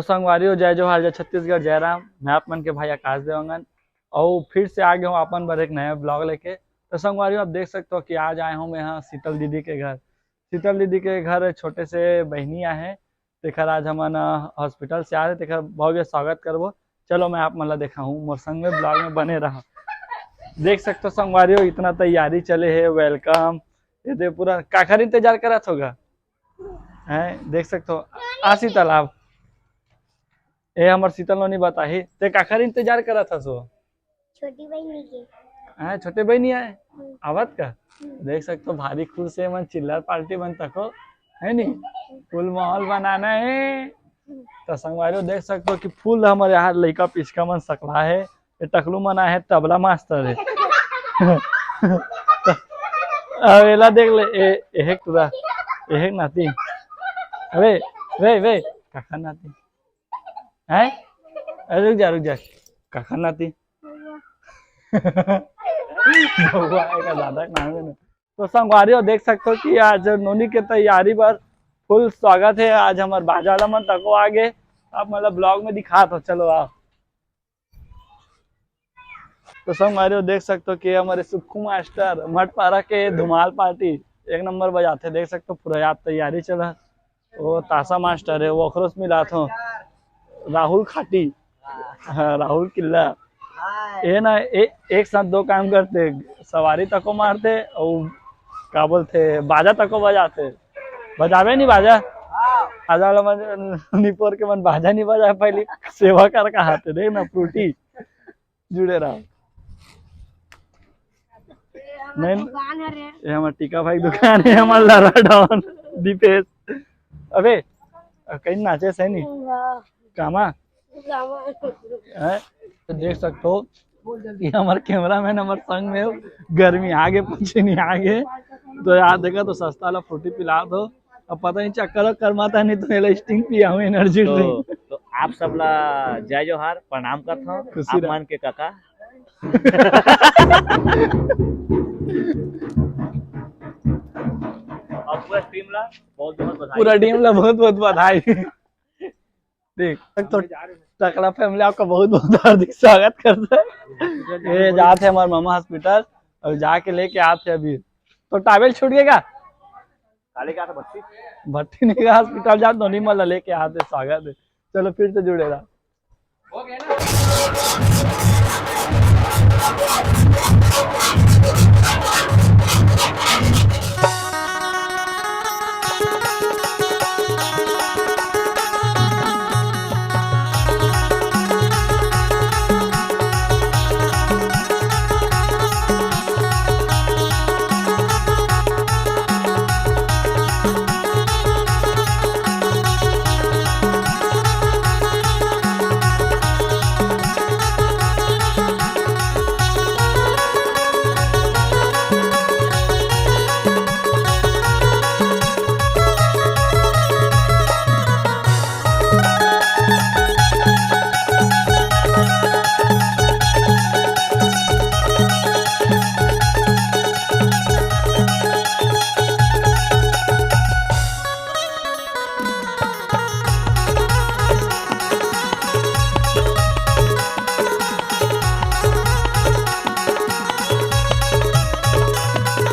संगवारी जय जोहार, जय छत्तीसगढ़, जय राम। मैं आप मन के भाई आकाश देवंगन और फिर से आ गया हूँ अपन पर एक नया ब्लॉग लेके। तो संगवारी आप देख सकते हो कि आज आया हूँ मैं यहाँ शीतल दीदी के घर। शीतल दीदी के घर छोटे से बहनिया है, तेखर आज हमन हॉस्पिटल से आ रहे, तेखर भव्य स्वागत करबो। चलो मैं आप मन देखा हूँ, मोर संग में ब्लॉग में बने रहा। देख सकते हो संगवारी इतना तैयारी चले है, वेलकम ये पूरा काखर इंतजार करत होगा है। देख सकते हो आ शीतल आप ए हमर शीतल नोनी बताही ते काखर इंतजार करत हस वो छोटी बहनी के है, छोटे बहनी आए आवत का। देख सकते हो भारी खुश है मन, चिल्लर पार्टी बन तको है नी, फुल माहौल बनाना है। तो संगवारी देख सकते हो कि फुल हमारे यहाँ लड़का पिचका मन सकला है, ये टकलू मना है तबला मास्टर है। अब एला देख ले एक तुरा एक नाती, अरे वे वे काका नाती है, अरे रुक जा काका नाती तो संगवारी देख सकते हो कि आज नोनी के तैयारी पर फुल स्वागत है। आज हमारे बाजार मन तको आगे आप मतलब ब्लॉग में दिखा तो चलो आप। तो संगवारी देख सकते हो कि हमारे सुक्खू मास्टर मठपारा के धुमाल पार्टी एक नंबर बजाते। देख सकते हो पूरा याद तैयारी चला। वो ताशा मास्टर है, वो अखरोस मिला था राहुल खाटी, हाँ राहुल किल्ला। ये ना एक साथ दो काम करते, सवारी तको मारते और क्या बोलते बाजा तको बजाते। बजावे नहीं बाजा बाजा निपोर के मन बाजा नहीं बजा, पहले सेवा कर कहाते देख ना फ्रूटी जुड़े रहा। नहीं ये हमारे टीका भाई दुकान है, हमारे लारा डाउन दीपेश। अबे कहीं नाचे सही नहीं कामा है। तो देख सकते हो कि हमारे कैमरा मैन हमारे संग में गर्मी आगे पीछे नहीं आगे। तो यार देखा तो सस्ता वाला फ्रूटी पिला दो, अब पता नहीं चक्कर करमाता नहीं तो स्टिंग पिया हूँ एनर्जी ड्रिंक। तो आप सब ला जय जोहार, प्रणाम करता हूँ आप मान के काका। पूरा टीम ला बहुत बधाई, पूरा टीम ला बहुत बहुत बधाई। देख तो टकला फैमिली आपका बहुत बहुत हार्दिक स्वागत करता है। ये जाते हैं हमारे मामा हॉस्पिटल और जाके लेके आते हैं अभी। तो टावेल छूट गएगा काले का भट्टी भट्टी नहीं का हॉस्पिटल जाते तो नहीं मतलब लेके आते, स्वागत है। चलो फिर से जुड़ेगा।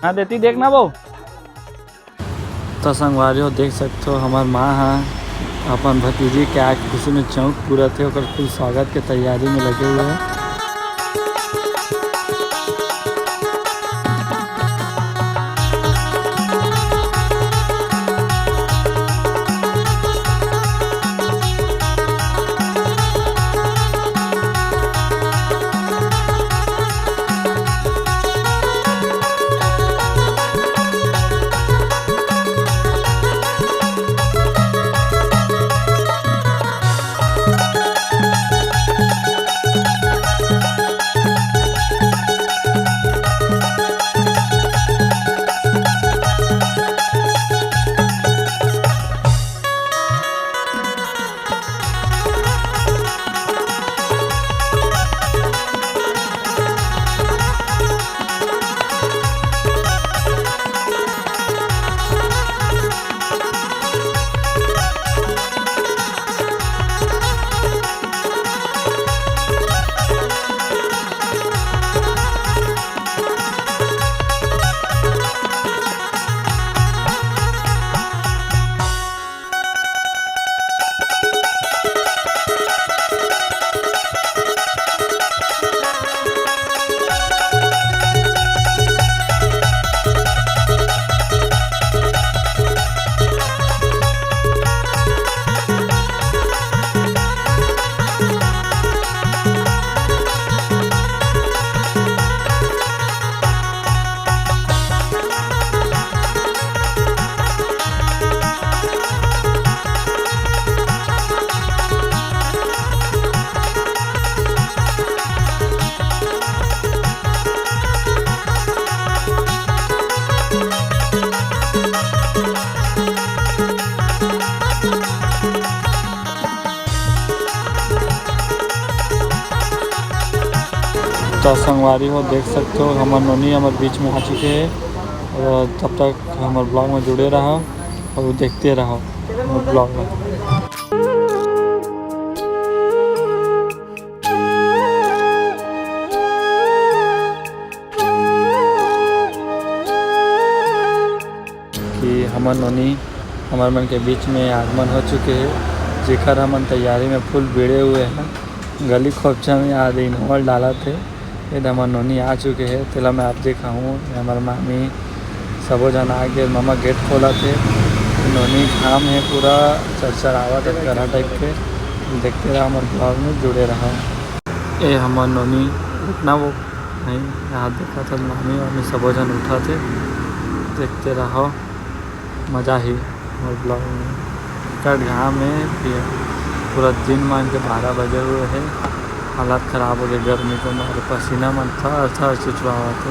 हाँ देती देखना वो। तो संगवारी हो देख सकते हो हमार माँ है अपन भतीजी के आके खुशी में चौक पूरा थे फुल स्वागत के तैयारी में लगे हुए हैं। तो संगवारी हो देख सकते हो हमार नोनी हमारे बीच में आ चुके हैं। और तब तक हमारे ब्लॉग में जुड़े रहो और देखते रहो हमारे ब्लॉग में। कि हमार नोनी हमारे मन के बीच में आगमन हो चुके हैं, जेकर हमन तैयारी में फुल भिड़े हुए हैं। गली खोपचा में आधे इन्वॉल डाला थे, ये हमारे नोनी आ चुके हैं। तेला मैं आप देखा हूँ हमारे मामी सबो जन आके मामा गेट खोला थे। नोनी घाम है पूरा चरचरावा गरा टाइप के। देखते रहो हमारे ब्लॉग में जुड़े रहो। ये हमारे नोनी इतना वो नहीं यहाँ देखा था मामी वामी सबो जन उठा थे। देखते रहो मज़ा ही हमारे ब्लॉग में। कट घाम है पूरा दिन मान के 12 बजे हुए हैं। हालत ख़राब हो गई गर्मी को, मारे पसीना मन थर थर चुचवा थे।